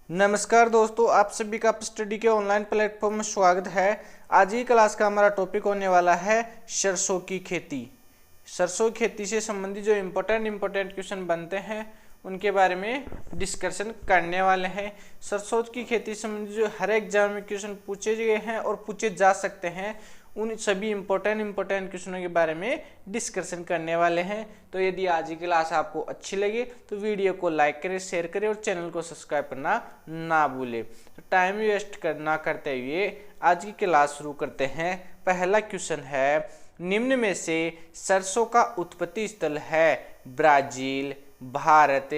नमस्कार दोस्तों, आप सभी का स्टडी के ऑनलाइन प्लेटफॉर्म में स्वागत है। आज की क्लास का हमारा टॉपिक होने वाला है सरसों की खेती। सरसों की खेती से संबंधित जो इम्पोर्टेंट क्वेश्चन बनते हैं उनके बारे में डिस्कशन करने वाले हैं। सरसों की खेती से संबंधित जो हर एग्जाम में क्वेश्चन पूछे गए हैं और पूछे जा सकते हैं, उन सभी इम्पोर्टेंट क्वेश्चनों के बारे में डिस्कशन करने वाले हैं। तो यदि आज की क्लास आपको अच्छी लगे तो वीडियो को लाइक करें, शेयर करें और चैनल को सब्सक्राइब करना ना भूलें। तो टाइम वेस्ट करना करते हुए आज की क्लास शुरू करते हैं। पहला क्वेश्चन है, निम्न में से सरसों का उत्पत्ति स्थल है ब्राजील, भारत,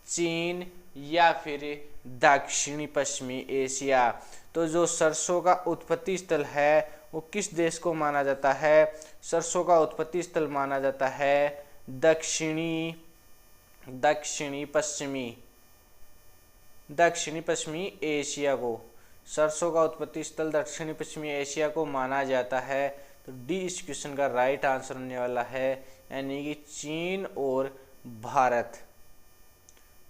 चीन या फिर दक्षिणी पश्चिमी एशिया। तो जो सरसों का उत्पत्ति स्थल है वो किस देश को माना जाता है? सरसों का उत्पत्ति स्थल माना जाता है दक्षिणी पश्चिमी एशिया को। सरसों का उत्पत्ति स्थल दक्षिणी पश्चिमी एशिया को माना जाता है। तो डी इस क्वेश्चन का राइट आंसर होने वाला है, यानी कि चीन और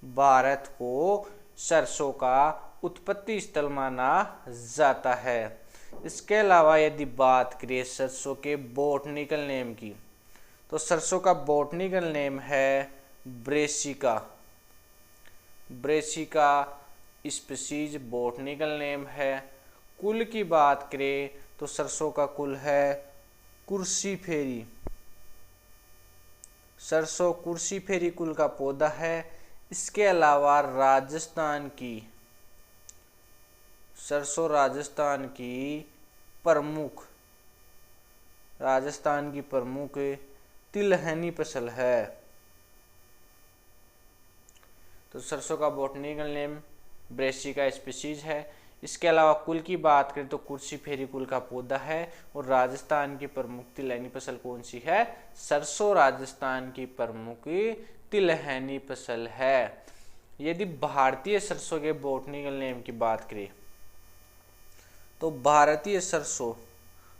भारत को सरसों का उत्पत्ति स्थल माना जाता है। इसके अलावा यदि बात करें सरसों के बॉटनिकल नेम की, तो सरसों का बॉटनिकल नेम है ब्रेसिका स्पीशीज बॉटनिकल नेम है। कुल की बात करें तो सरसों का कुल है कुर्सीफेरी। सरसों कुर्सीफेरी कुल का पौधा है। इसके अलावा राजस्थान की प्रमुख तिलहनी फसल है। तो सरसों का बॉटनिकल नेम ब्रेसिका स्पीशीज है। इसके अलावा कुल की बात करें तो कुर्सीफेरी कुल का पौधा है। और राजस्थान की प्रमुख तिलहनी फसल कौन सी है? सरसों राजस्थान की प्रमुख तिलहनी फसल है। यदि भारतीय सरसों के बॉटनिकल नेम की बात करें तो भारतीय सरसों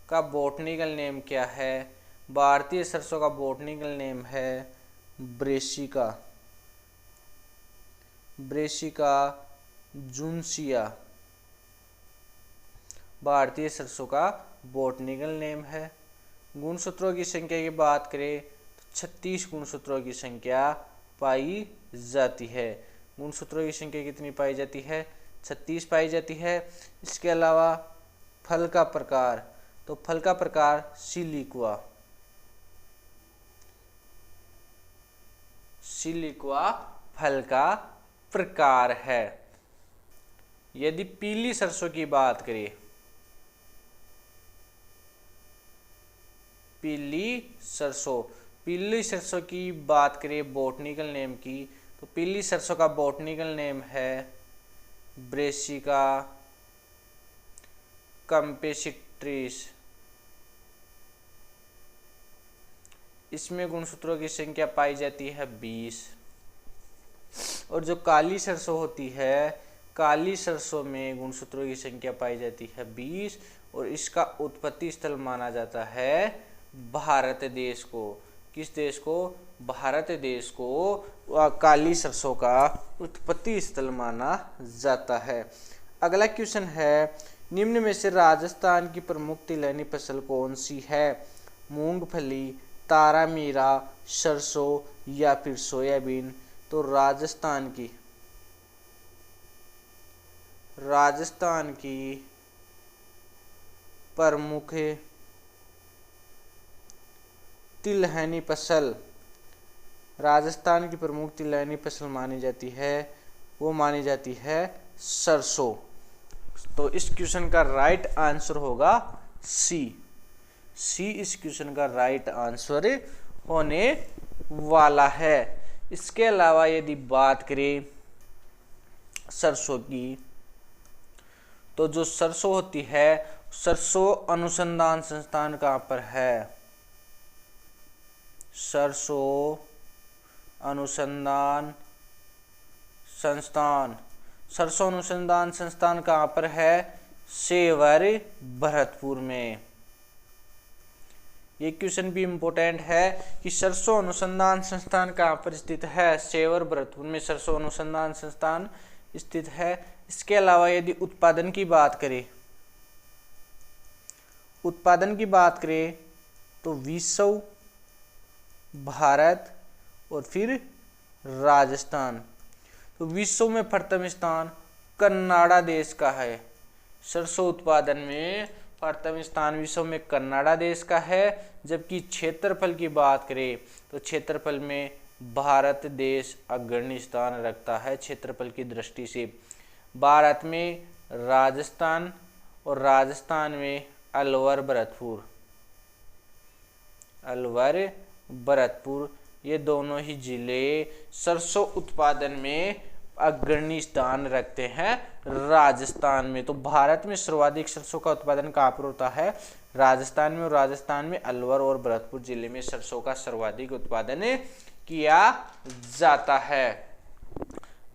का बॉटनिकल नेम क्या है? भारतीय सरसों का बॉटनिकल नेम है ब्रेसिका जूनसिया। भारतीय सरसों का बॉटनिकल नेम है। गुणसूत्रों की संख्या की बात करें तो 36 गुणसूत्रों की संख्या पाई जाती है। गुणसूत्रों की संख्या कितनी पाई जाती है? 36 पाई जाती है। इसके अलावा फल का प्रकार, तो फल का प्रकार सिलिक्वा फल का प्रकार है। यदि पीली सरसों की बात करें, पीली सरसों की बात करें बॉटनिकल नेम की, तो पीली सरसों का बॉटनिकल नेम है ब्रेसिका कैम्पेस्ट्रिस। इसमें गुणसूत्रों की संख्या पाई जाती है 20। और जो काली सरसों होती है, काली सरसों में गुणसूत्रों की संख्या पाई जाती है 20 और इसका उत्पत्ति स्थल माना जाता है भारत देश को। किस देश को? भारत देश को काली सरसों का उत्पत्ति स्थल माना जाता है। अगला क्वेश्चन है, निम्न में से राजस्थान की प्रमुख तिलहनी फसल कौन सी है? मूंगफली, तारामीरा, सरसों या फिर सोयाबीन। तो राजस्थान की प्रमुख तिलहनी फसल, राजस्थान की प्रमुख तिलहनी फसल मानी जाती है, वो मानी जाती है सरसों। तो इस क्वेश्चन का राइट आंसर होगा सी इस क्वेश्चन का राइट आंसर होने वाला है। इसके अलावा यदि बात करें सरसों की, तो जो सरसों होती है, सरसों अनुसंधान संस्थान कहाँ पर है? सरसों अनुसंधान संस्थान कहाँ पर है? सेवर भरतपुर में। ये क्वेश्चन भी इम्पोर्टेंट है कि सरसों अनुसंधान संस्थान कहाँ पर स्थित है? सेवर भरतपुर में सरसों अनुसंधान संस्थान स्थित है। इसके अलावा यदि उत्पादन की बात करें तो विश्व, भारत और फिर राजस्थान। तो विश्व में प्रथम स्थान कनाडा देश का है। सरसों उत्पादन में प्रथम स्थान विश्व में कनाडा देश का है। जबकि क्षेत्रफल की बात करें तो क्षेत्रफल में भारत देश अग्रणी स्थान रखता है क्षेत्रफल की दृष्टि से। भारत में राजस्थान और राजस्थान में अलवर भरतपुर ये दोनों ही जिले सरसों उत्पादन में अग्रणी स्थान रखते हैं राजस्थान में। तो भारत में सर्वाधिक सरसों का उत्पादन कहाँ पर होता है? राजस्थान में, और राजस्थान में अलवर और भरतपुर जिले में सरसों का सर्वाधिक उत्पादन किया जाता है।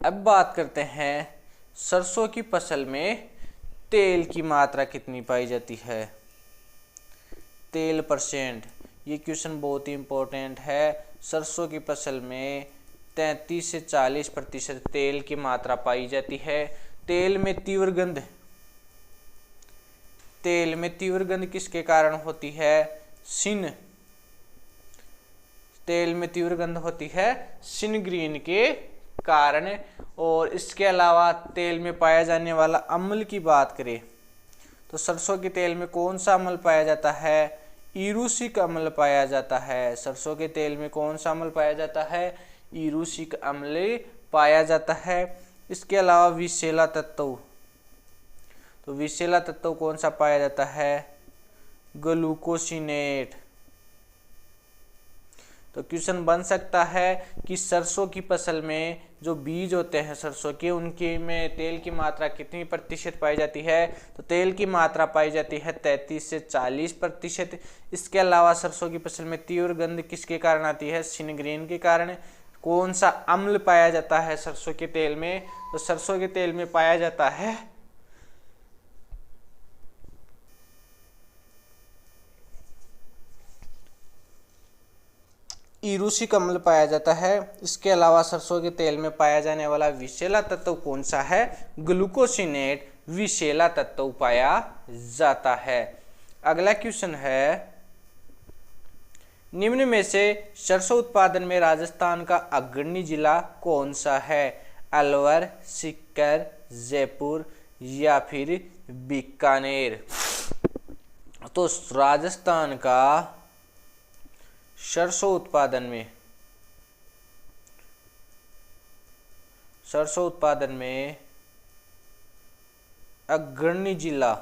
अब बात करते हैं सरसों की फसल में तेल की मात्रा कितनी पाई जाती है? तेल परसेंट, ये क्वेश्चन बहुत ही इंपॉर्टेंट है। सरसों की फसल में 33 से 40% तेल की मात्रा पाई जाती है। तेल में तीव्र गंध किसके कारण होती है? तेल में तीव्र गंध होती है सिनग्रीन के कारण। और इसके अलावा तेल में पाया जाने वाला अम्ल की बात करें तो सरसों के तेल में कौन सा अम्ल पाया जाता है? इरूसिक अम्ल पाया जाता है। सरसों के तेल में कौन सा अम्ल पाया जाता है? इरूसिक अम्ल पाया जाता है। इसके अलावा विषैला तत्व, तो विषैला तत्व कौन सा पाया जाता है? ग्लूकोसिनेट। तो क्वेश्चन बन सकता है कि सरसों की फसल में जो बीज होते हैं सरसों के, उनके में तेल की मात्रा कितनी प्रतिशत पाई जाती है? तो तेल की मात्रा पाई जाती है 33 से 40%। इसके अलावा सरसों की फसल में तीव्र गंध किसके कारण आती है? सिनग्रीन के कारण। कौन सा अम्ल पाया जाता है सरसों के तेल में? तो सरसों के तेल में पाया जाता है इरूसिक अम्ल पाया जाता है। इसके अलावा सरसों के तेल में पाया जाने वाला विषैला तत्व कौन सा है? ग्लूकोसिनेट विषैला तत्व पाया जाता है। अगला क्वेश्चन है, निम्न में से सरसों उत्पादन में राजस्थान का अग्रणी जिला कौन सा है? अलवर, सीकर, जयपुर या फिर बीकानेर। तो राजस्थान का सरसों उत्पादन में अग्रणी जिला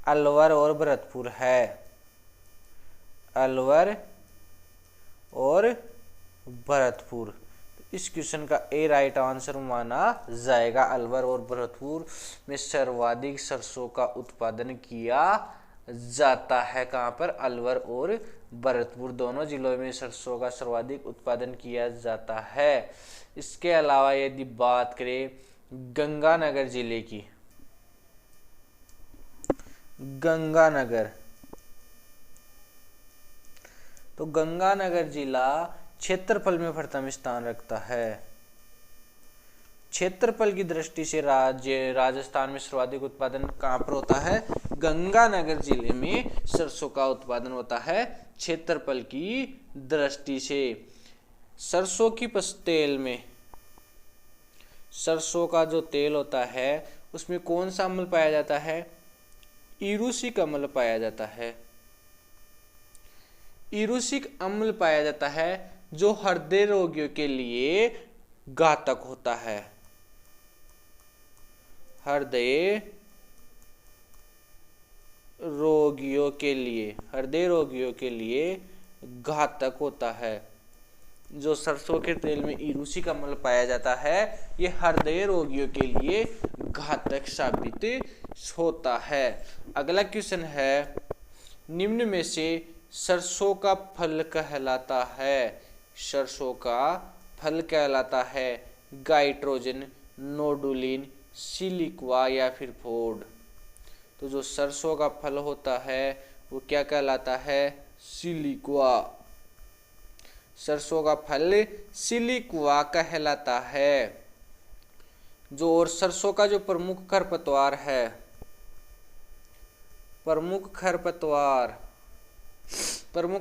अलवर और भरतपुर है। अलवर और भरतपुर, इस क्वेश्चन का ए राइट आंसर माना जाएगा। अलवर और भरतपुर में सर्वाधिक सरसों का उत्पादन किया जाता है। कहाँ पर? अलवर और भरतपुर दोनों जिलों में सरसों का सर्वाधिक उत्पादन किया जाता है। इसके अलावा यदि बात करें गंगानगर जिले की, गंगानगर, तो गंगानगर जिला क्षेत्रफल में प्रथम स्थान रखता है। क्षेत्रफल की दृष्टि से राजस्थान में सर्वाधिक उत्पादन कहाँ पर होता है? गंगानगर जिले में सरसों का उत्पादन होता है क्षेत्रफल की दृष्टि से। सरसों की तेल में, सरसों का जो तेल होता है उसमें कौन सा अम्ल पाया जाता है? इरूसिक अम्ल पाया जाता है। इरूसिक अम्ल पाया जाता है जो हृदय रोगियों के लिए घातक होता है। हृदय रोगियों के लिए घातक होता है। जो सरसों के तेल में इरूसिक अम्ल पाया जाता है ये हृदय रोगियों के लिए घातक साबित होता है। अगला क्वेश्चन है, निम्न में से सरसों का फल कहलाता है? सरसों का फल कहलाता है गाइट्रोजन, नोडुलिन, सिलिक्वा या फिर फोर्ड। तो जो सरसों का फल होता है वो क्या कहलाता है? सिलिक्वा। सरसों का फल सिलिक्वा कहलाता है। जो और सरसों का जो प्रमुख खरपतवार है, प्रमुख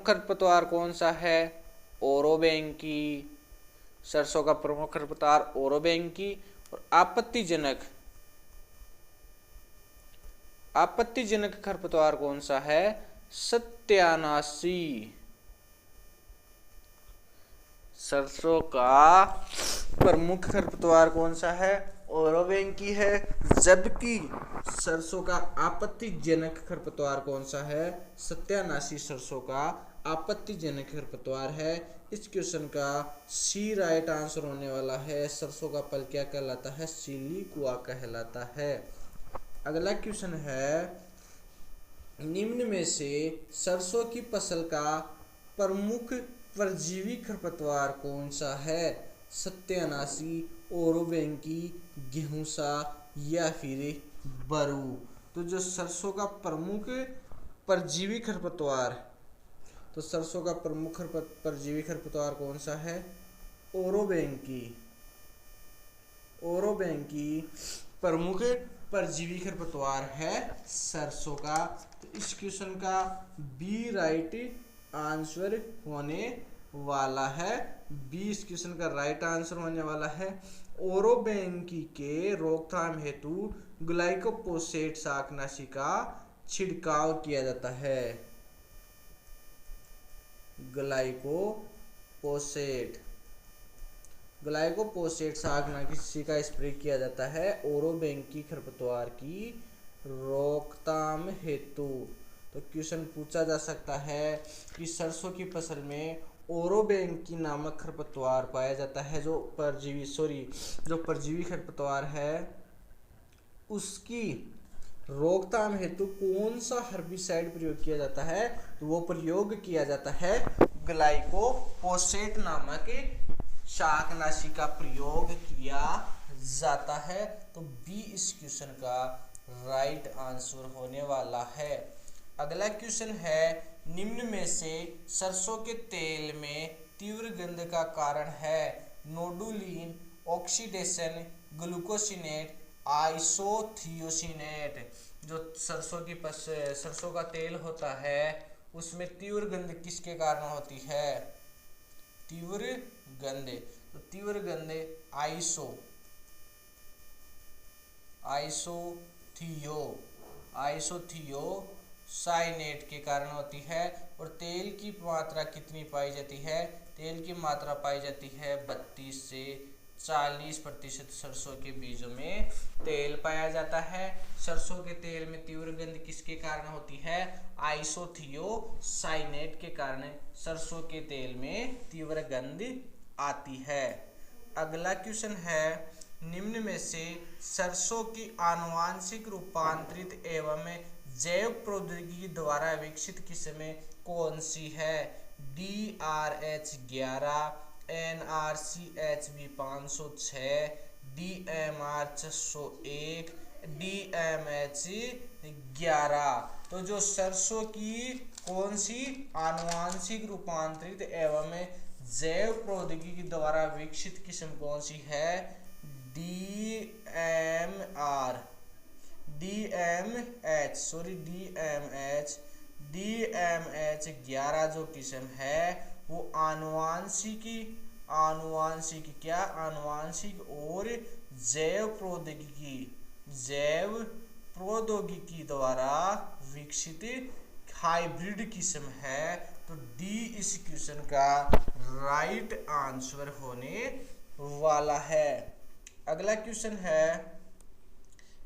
खरपतवार कौन सा है? ओरोबैंकी। सरसों का प्रमुख खरपतवार ओरोबैंकी। और आपत्तिजनक खरपतवार कौन सा है? सत्यानाशी। सरसों का प्रमुख खरपतवार कौन सा है? ओरोबैंकी है, जबकि सरसों का आपत्तिजनक खरपतवार कौन सा है? सत्यानाशी सरसों का आपत्तिजनक खरपतवार है। इस क्वेश्चन का सी राइट आंसर होने वाला है। सरसों का फल क्या कहलाता है? सिलीकुआ कहलाता है। अगला क्वेश्चन है, निम्न में से सरसों की फसल का प्रमुख परजीवी खरपतवार कौन सा है? सत्यानाशी, ओरोबैंकी, गेहूंसा या फिर बरू। तो जो सरसों का प्रमुख परजीवी खरपतवार, तो सरसों का प्रमुख परजीवी खरपतवार कौन सा है? ओरोबैंकी। ओरोबैंकी प्रमुख परजीवी खरपतवार है सरसों का। तो इस क्वेश्चन का बी राइट आंसर होने वाला है। बी इस क्वेश्चन का राइट आंसर होने वाला है। ओरोबैंकी के रोकथाम हेतु ग्लाइकोपोसेट शाकनाशी का छिड़काव किया जाता है। ग्लाइकोपोसेट शाकनाशी का स्प्रे किया जाता है ओरोबैंकी खरपतवार की रोकथाम हेतु। तो क्वेश्चन पूछा जा सकता है कि सरसों की फसल में ओरोबैंकी नामक खरपतवार पाया जाता है, जो परजीवी खरपतवार है, उसकी रोकथाम हेतु कौन सा हर्बिसाइड प्रयोग किया जाता है? तो वो प्रयोग किया जाता है ग्लाइकोपोसेट नामक शाकनाशी का प्रयोग किया जाता है। तो बी इस क्वेश्चन का राइट आंसर होने वाला है। अगला क्वेश्चन है, निम्न में से सरसों के तेल में तीव्र गंध का कारण है? Nodulin, oxidation, glucosinate, isothiocyanate. जो सरसों का तेल होता है उसमें तीव्र गंध किसके कारण होती है? तीव्र गंध, तो तीव्र गंध आइसोथियोसाइनेट के कारण होती है। और तेल की मात्रा कितनी पाई जाती है? तेल की मात्रा पाई जाती है 32 से 40% सरसों के बीजों में तेल पाया जाता है। सरसों के तेल में तीव्र गंध किसके कारण होती है? आइसोथियोसाइनेट के कारण सरसों के तेल में तीव्र गंध आती है। अगला क्वेश्चन है, निम्न में से सरसों की आनुवांशिक रूपांतरित एवं जैव प्रौद्योगिकी द्वारा विकसित किस्में कौन सी है? DRH11, NRCHB 506, DMR 601, DMH11। तो जो सरसों की कौन सी आनुवांशिक रूपांतरित एवं जैव प्रौद्योगिकी द्वारा विकसित किस्म कौन सी है? DMH11 जो किस्म है वो आनुवांशिक और जैव प्रौद्योगिकी द्वारा विकसित हाइब्रिड किस्म है। तो डी इस क्वेश्चन का राइट आंसर होने वाला है। अगला क्वेश्चन है,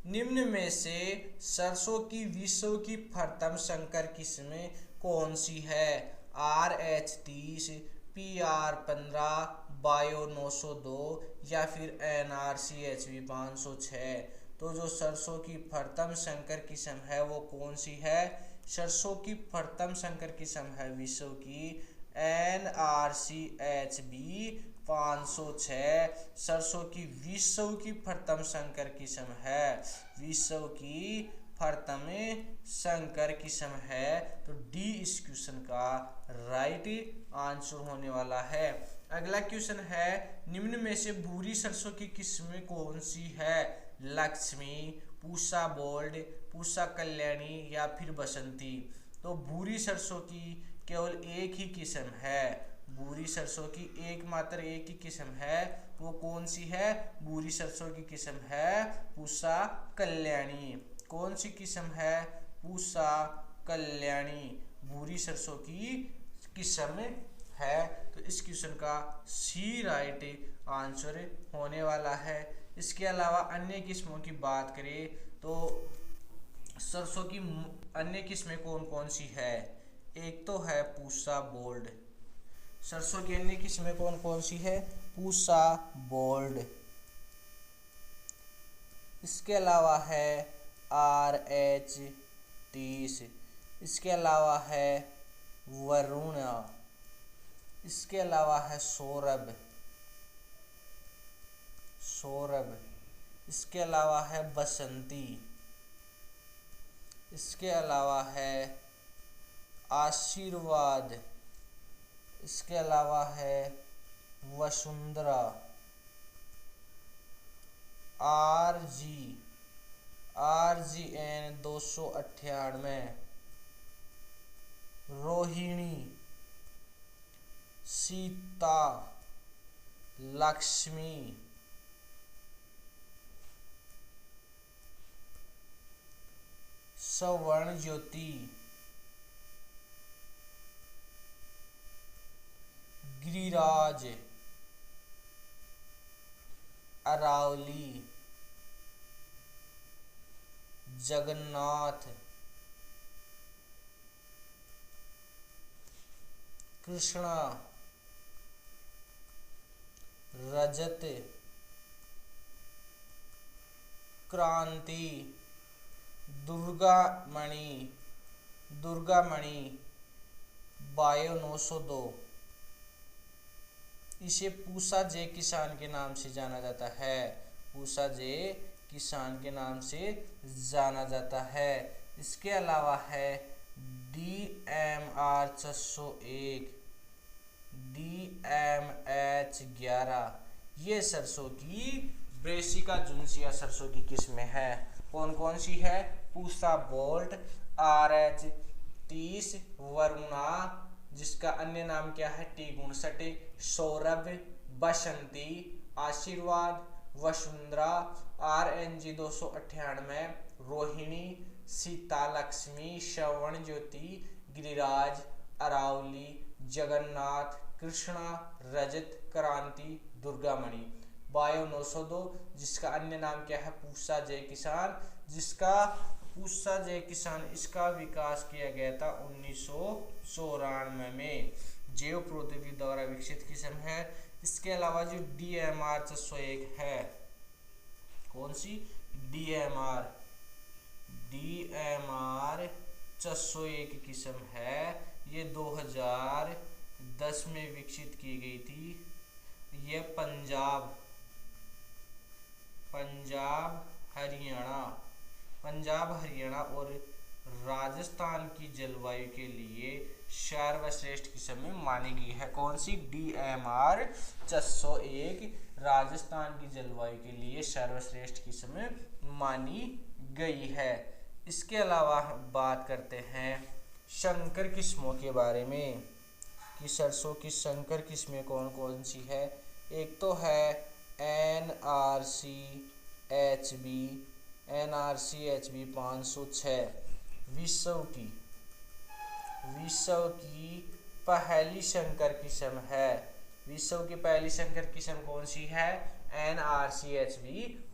निम्न में से सरसों की विश्व की प्रथम संकर किस्म कौन सी है? RH30, PR15, बायो 902 या फिर NRCHB 506। तो जो सरसों की प्रथम संकर किस्म है वो कौन सी है? सरसों की प्रथम संकर किस्म है विश्व की NRCHB 506। सरसों की विश्व की प्रथम संकर किस्म है, विश्व की प्रथम संकर किस्म है। तो डी इस क्वेश्चन का राइट आंसर होने वाला है। अगला क्वेश्चन है, निम्न में से भूरी सरसों की किस्म कौन सी है? लक्ष्मी, पूसा बोल्ड, पूसा कल्याणी या फिर बसंती। तो भूरी सरसों की केवल एक ही किस्म है, भूरी सरसों की एकमात्र एक ही किस्म है। वो कौन सी है? भूरी सरसों की किस्म है पूसा कल्याणी। कौन सी किस्म है? पूसा कल्याणी भूरी सरसों की किस्म है। तो इस क्वेश्चन का सी राइट आंसर होने वाला है। इसके अलावा अन्य किस्मों की बात करें तो सरसों की अन्य किस्में कौन कौन सी है? एक तो है पूसा बोल्ड। सरसों की अन्य किस्में कौन कौन सी है? पूसा बोल्ड। इसके अलावा है RH30। इसके अलावा है वरुणा। इसके अलावा है सौरभ। इसके अलावा है बसंती। इसके अलावा है आशीर्वाद। इसके अलावा है वसुंधरा। RGN 298, रोहिणी, सीता, लक्ष्मी, स्वर्ण ज्योति, गिरिराज, अरावली, जगन्नाथ, कृष्णा, रजत, क्रांति, दुर्गामणि, बायो 902। इसे पूसा जे किसान के नाम से जाना जाता है। पूसा जे किसान के नाम से जाना जाता है। इसके अलावा है DMR 401, DMH11। ये सरसों की ब्रेसिका जुन्सिया सरसों की किस्में है। कौन कौन सी है? पूसा बोल्ट, RH30, वरुणा जिसका अन्य नाम क्या है? T59, सौरभ, बसंती, आशीर्वाद, वसुंधरा, RNG 298, रोहिणी, सीता, लक्ष्मी, श्रवण ज्योति, गिरिराज, अरावली, जगन्नाथ, कृष्णा, रजत, क्रांति, दुर्गामणि। बायो 902 जिसका अन्य नाम क्या है? पूसा जय किसान। पूसा जय किसान इसका विकास किया गया था 1994 में। जैव प्रौद्योगिकी द्वारा विकसित किस्म है। इसके अलावा जो DMR 401 है, कौन सी? DMR 401 किस्म है। ये 2010 में विकसित की गई थी। ये पंजाब, हरियाणा और राजस्थान की जलवायु के लिए सर्वश्रेष्ठ किस्म मानी गई है। कौन सी? DMR 401 राजस्थान की जलवायु के लिए सर्वश्रेष्ठ किस्म मानी गई है। इसके अलावा हम बात करते हैं संकर किस्मों के बारे में कि सरसों की संकर किस्में कौन कौन सी है। एक तो है NRCHB 506 विश्व की पहली संकर किस्म है। विश्व की पहली संकर किस्म कौन सी है? NRCHB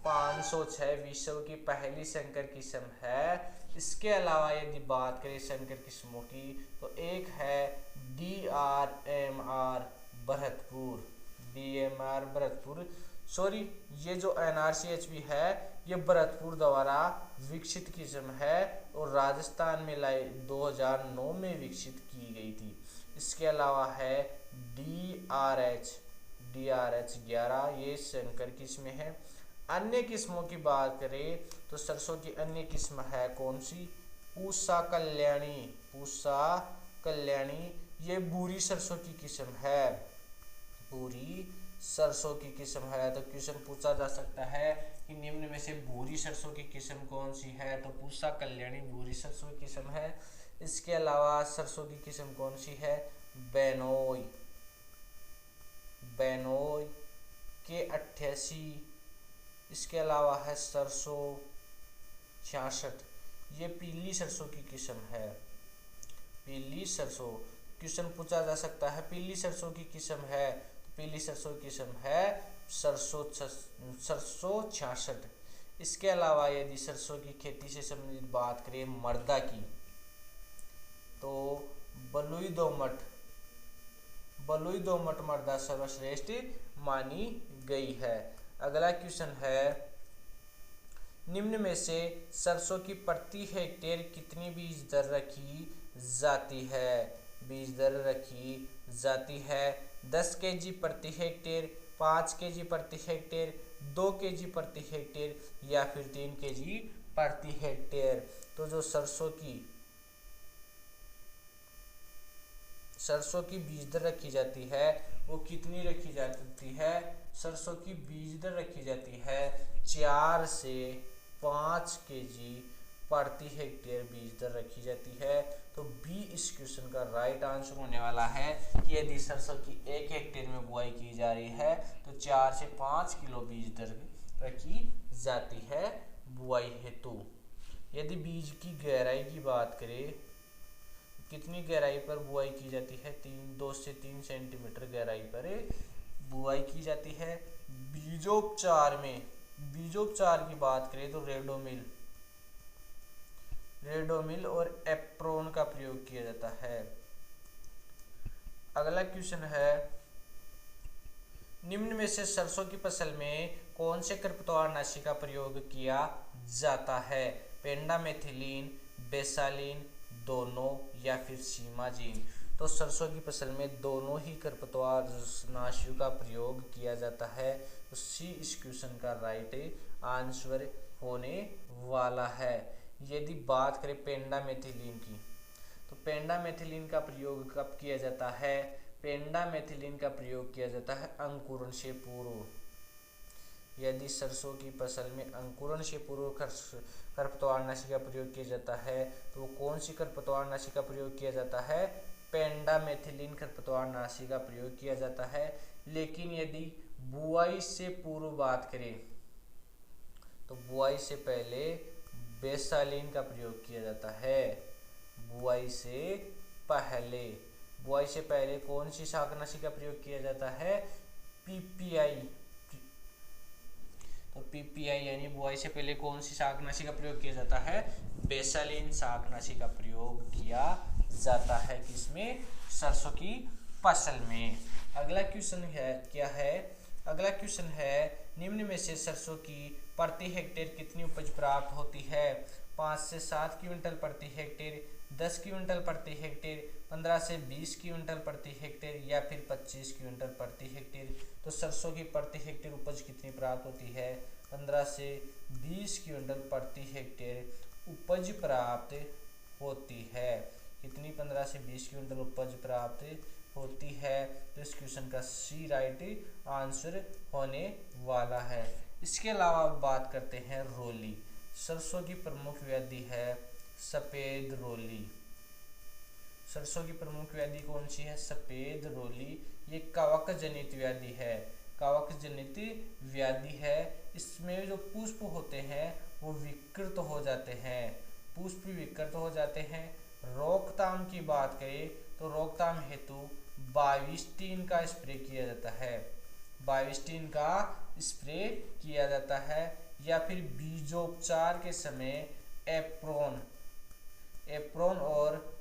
506 विश्व की पहली संकर किस्म है। इसके अलावा यदि बात करें संकर किस्मों की तो एक है DMR भरतपुर। ये जो NRCHB है ये भरतपुर द्वारा विकसित किस्म है और राजस्थान में 2009 में विकसित की गई थी। इसके अलावा है DRH 11 ये संकर किस्में हैं। अन्य किस्मों की बात करें तो सरसों की अन्य किस्म है कौन सी? पूसा कल्याणी ये भूरी सरसों की किस्म है। भूरी सरसों की किस्म है। तो क्वेश्चन पूछा जा सकता है कि निम्न में से भूरी सरसों की किस्म कौन सी है। तो पूसा कल्याणी भूरी सरसों की किस्म है। इसके अलावा सरसों की किस्म कौन सी है, बेनोई, बेनोई के 88। इसके अलावा है सरसों 66, ये पीली सरसों की किस्म है। पीली सरसों क्वेश्चन पूछा जा सकता है पीली सरसों की किस्म है। तो पीली सरसों की किस्म है सरसों 66। इसके अलावा यदि सरसों की खेती से संबंधित बात करें मृदा की, तो बलुई दोमट मृदा सर्वश्रेष्ठ मानी गई है। अगला क्वेश्चन है, निम्न में से सरसों की प्रति हेक्टेयर कितनी बीज दर रखी जाती है। बीज दर रखी जाती है 10 केजी प्रति हेक्टेयर, 5 केजी प्रति हेक्टेयर, 2 केजी प्रति हेक्टेयर या फिर 3 केजी प्रति हेक्टेयर। तो जो सरसों की बीज दर रखी जाती है वो कितनी रखी जाती है। सरसों की बीज दर रखी जाती है 4 से 5 केजी प्रति हेक्टेयर बीज दर रखी जाती है। तो बी इस क्वेश्चन का राइट आंसर होने वाला है कि यदि सरसों की 1 हेक्टेयर में बुआई की जा रही है तो 4 से 5 किलो बीज दर रखी जाती है बुआई हेतु। यदि बीज की गहराई की बात करें, कितनी गहराई पर बुआई की जाती है, 2 से 3 सेंटीमीटर गहराई पर बुआई की जाती है। बीजोपचार की बात करें तो रेडोमिल और एप्रोन का प्रयोग किया जाता है। अगला क्वेश्चन है, निम्न में से सरसों की फसल में कौन से खरपतवारनाशी का प्रयोग किया जाता है। पेंडामेथिलीन, बेसालीन, दोनों या फिर सीमाजीन। तो सरसों की फसल में दोनों ही खरपतवारनाशियों का प्रयोग किया जाता है। तो सी इस क्वेश्चन का राइट आंसर होने वाला है। यदि बात करें पेंडामेथिलीन की, तो पेंडामेथिलीन का प्रयोग कब किया जाता है। पेंडामेथिलीन का प्रयोग किया जाता है अंकुरण से पूर्व। यदि सरसों की फसल में अंकुरण से पूर्व खरपतवारनाशी का प्रयोग किया जाता है तो कौन सी खरपतवारनाशी का प्रयोग किया जाता है, पेंडामेथिलीन खरपतवारनाशी का प्रयोग किया जाता है। लेकिन यदि बुआई से पूर्व बात करें तो बुआई से पहले बेसालीन का प्रयोग किया जाता है। बुआई से पहले कौन सी शाकनाशी का प्रयोग किया जाता है, पीपीआई। तो पीपीआई यानी बुआई से पहले कौन सी शाकनाशी का प्रयोग किया जाता है, बेसालीन शाकनाशी का प्रयोग किया जाता है किसमें, सरसों की फसल में। अगला क्वेश्चन है क्या है, अगला क्वेश्चन है, निम्न में से सरसों की प्रति हेक्टेयर कितनी उपज प्राप्त होती है। 5 से 7 क्विंटल प्रति हेक्टेयर, 10 क्विंटल प्रति हेक्टेयर, 15 से 20 क्विंटल प्रति हेक्टेयर या फिर 25 क्विंटल प्रति हेक्टेयर। तो सरसों की प्रति हेक्टेयर उपज कितनी प्राप्त होती है, 15 से 20 क्विंटल प्रति हेक्टेयर उपज प्राप्त होती है। कितनी, 15 से 20 क्विंटल उपज प्राप्त होती है। तो इस क्वेश्चन का सी राइट आंसर होने वाला है। इसके अलावा बात करते हैं रोली। सरसों की प्रमुख व्याधि है सफेद रोली। सरसों की प्रमुख व्याधि कौन सी है, सफेद रोली। ये कवक जनित व्याधि है, कवक जनित व्याधि है। इसमें जो पुष्प होते हैं वो विकृत हो जाते हैं, पुष्प विकृत हो जाते हैं। रोकथाम की बात करें तो रोकथाम हेतु बाविस्टीन का स्प्रे किया जाता है, बाविस्टीन का स्प्रे किया जाता है। या फिर बीजोपचार के समय एप्रोन और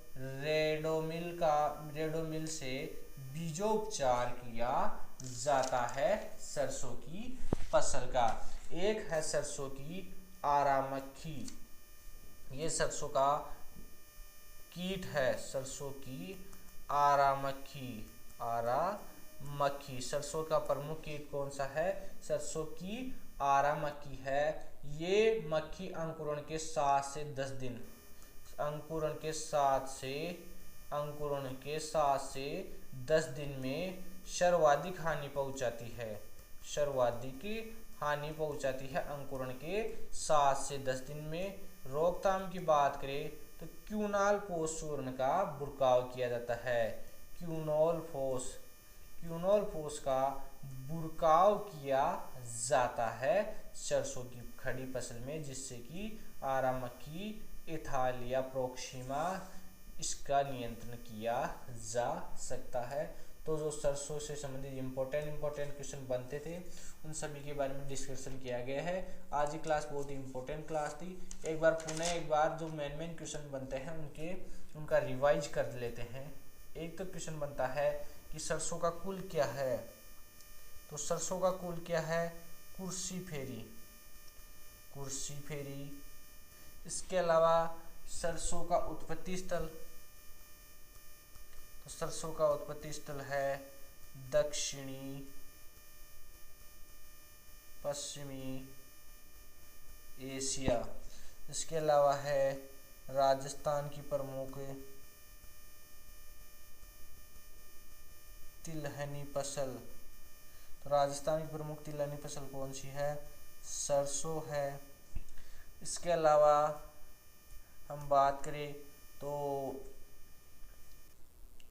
रेडोमिल से बीजोपचार किया जाता है सरसों की फसल का। एक है सरसों की आरा मक्खी, ये सरसों का कीट है, सरसों की आरा मक्खी। सरसों का प्रमुख कीट कौन सा है, सरसों की आरा मक्खी है। ये मक्खी अंकुरण के 7 से 10 दिन, अंकुरण के 7 से 10 दिन में सर्वाधिक हानि पहुंचाती है, सर्वाधिक हानि पहुंचाती है अंकुरण के 7 से 10 दिन में। रोकथाम की बात करें तो क्यूनाल फोस चूर्ण का बुरकाव किया जाता है, क्यूनोल फोस का बुरकाव किया जाता है सरसों की खड़ी फसल में, जिससे कि आरामकी इथालिया प्रोक्सिमा इसका नियंत्रण किया जा सकता है। तो जो सरसों से संबंधित इम्पोर्टेंट क्वेश्चन बनते थे उन सभी के बारे में डिस्कशन किया गया है। आज की क्लास बहुत ही इम्पोर्टेंट क्लास थी। एक बार जो मेन क्वेश्चन बनते हैं उनका रिवाइज कर लेते हैं। एक तो क्वेश्चन बनता है कि सरसों का कुल क्या है, तो सरसों का कुल क्या है, कुर्सी फेरी। इसके अलावा सरसों का उत्पत्ति स्थल, तो सरसों का उत्पत्ति स्थल है दक्षिणी पश्चिमी एशिया। इसके अलावा है राजस्थान की प्रमुख तिलहनी फसल, तो राजस्थान की प्रमुख तिलहनी फसल कौन सी है, सरसों है। इसके अलावा हम बात करें तो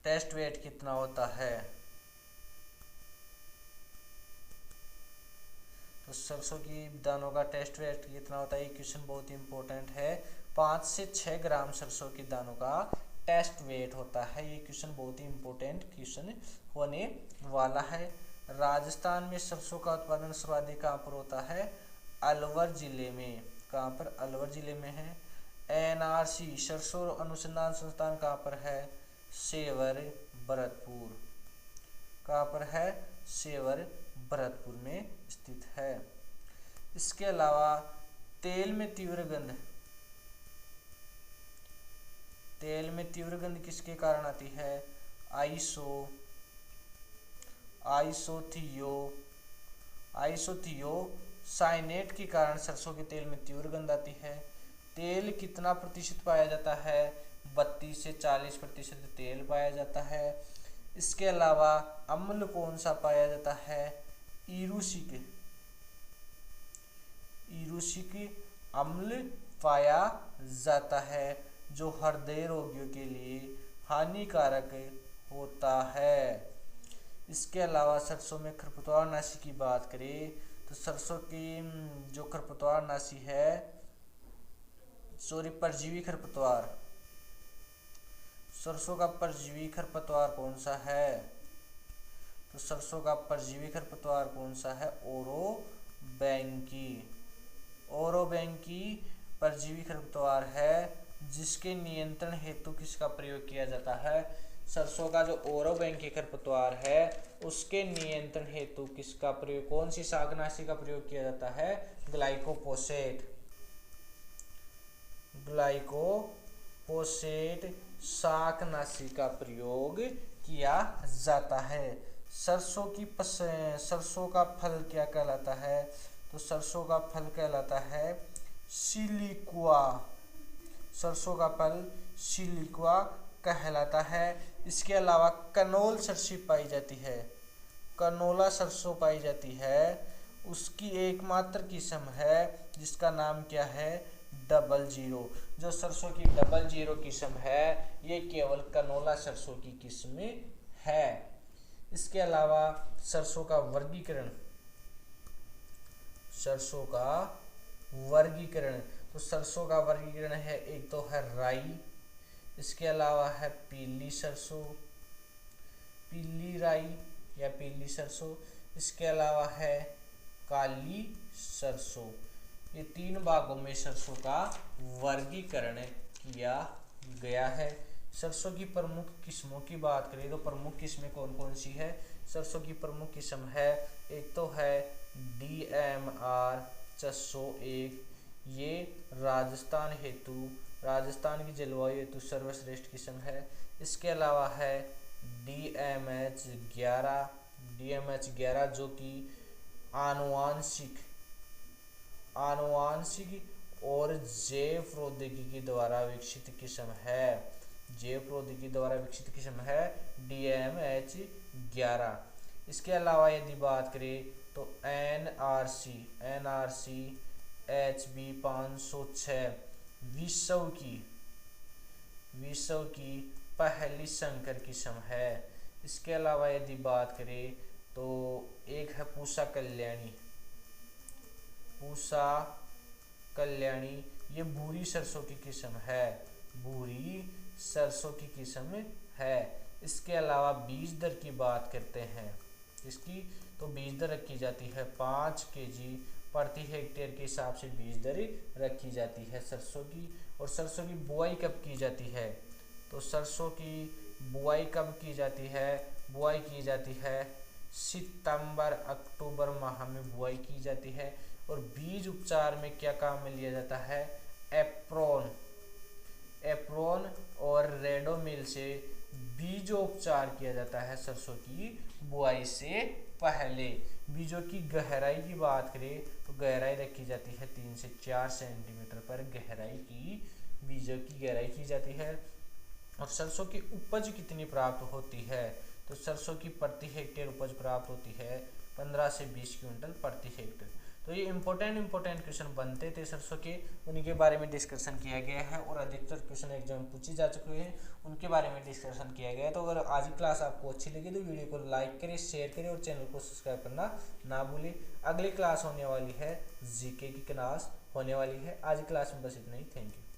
टेस्ट वेट कितना होता है, तो सरसों की दानों का टेस्ट वेट कितना होता है, ये क्वेश्चन बहुत ही इंपॉर्टेंट है। 5 से 6 ग्राम सरसों की दानों का टेस्ट वेट होता है। ये क्वेश्चन बहुत ही इंपॉर्टेंट क्वेश्चन होने वाला है। राजस्थान में सरसों का उत्पादन सर्वाधिक कहाँ पर होता है, अलवर जिले में। कहाँ पर, अलवर जिले में है। एनआरसी सरसों अनुसंधान संस्थान कहाँ पर है, सेवर भरतपुर। कहाँ पर है, सेवर भरतपुर में स्थित है। इसके अलावा तेल में तीव्र गंध किसके कारण आती है, आइसोथियोसाइनेट के कारण सरसों के तेल में तीव्र गंध आती है। तेल कितना प्रतिशत पाया जाता है, 32 से 40% तेल पाया जाता है। इसके अलावा अम्ल कौन सा पाया जाता है, ईरूसिक अम्ल पाया जाता है, जो हृदय रोगियों के लिए हानिकारक होता है। इसके अलावा सरसों में खरपतवारनाशी की बात करें तो सरसों की जो खरपतवारनाशी है, परजीवी खरपतवार, सरसों का परजीवी खरपतवार कौन सा है, तो सरसों का परजीवी खरपतवार कौन सा है, ओरोबैंकी परजीवी खरपतवार है, जिसके नियंत्रण हेतु किसका प्रयोग किया जाता है, सरसों का जो ओरोबैंकी खरपतवार है उसके नियंत्रण हेतु किसका प्रयोग, कौन सी शाकनाशी का प्रयोग किया जाता है, ग्लाइकोपोसेट शाकनाशी का प्रयोग किया जाता है। सरसों का फल क्या कहलाता है, तो सरसों का फल कहलाता है सिलिकुआ। सरसों का फल सिलिकुआ कहलाता है। इसके अलावा कनोल सरसों पाई जाती है, कनोला सरसों पाई जाती है, उसकी एकमात्र किस्म है जिसका नाम क्या है, 00। जो सरसों की 00 किस्म है ये केवल कनोला सरसों की किस्म है। इसके अलावा सरसों का वर्गीकरण, तो सरसों का वर्गीकरण है, एक तो है राई, इसके अलावा है पीली राई या पीली सरसों, इसके अलावा है काली सरसों। ये 3 भागों में सरसों का वर्गीकरण किया गया है। सरसों की प्रमुख किस्मों की बात करें तो प्रमुख किस्में कौन कौन सी है, सरसों की प्रमुख किस्म है, एक तो है DMR 401, ये राजस्थान की जलवायु हेतु सर्वश्रेष्ठ किस्म है। इसके अलावा है DMH 11 जो कि आनुवांशिक और जैव प्रौद्योगिकी द्वारा विकसित किस्म है, DMH 11। इसके अलावा यदि बात करें तो NRC HB 506 विश्व की पहली संकर किस्म है। इसके अलावा यदि बात करें तो एक है पूसा कल्याणी, ये भूरी सरसों की किस्म है। इसके अलावा बीज दर की बात करते हैं, इसकी तो बीज दर रखी जाती है 5 kg प्रति हेक्टेयर के हिसाब से बीज दर रखी जाती है सरसों की। और सरसों की बुआई कब की जाती है, तो सरसों की बुआई कब की जाती है, बुआई की जाती है सितंबर अक्टूबर माह में बुआई की जाती है। और बीज उपचार में क्या काम में लिया जाता है, एप्रोन और रेडोमिल से बीजोपचार किया जाता है सरसों की बुआई से पहले। बीजों की गहराई की बात करें तो गहराई रखी जाती है 3 से 4 सेंटीमीटर पर गहराई की बीजों की गहराई की जाती है। और सरसों की उपज कितनी प्राप्त होती है, तो सरसों की प्रति हेक्टेयर उपज प्राप्त होती है 15 से 20 क्विंटल प्रति हेक्टेयर। तो ये इम्पोर्टेंट क्वेश्चन बनते थे सरसों के, उन्हीं के बारे में डिस्कशन किया गया है। और अधिकतर क्वेश्चन एग्जाम पूछे जा चुके हैं, उनके बारे में डिस्कशन किया गया है। तो अगर आज की क्लास आपको अच्छी लगी तो वीडियो को लाइक करें, शेयर करें और चैनल को सब्सक्राइब करना ना भूलें। अगली क्लास होने वाली है जीके की क्लास होने वाली है। आज की क्लास में बस इतना ही। Thank you.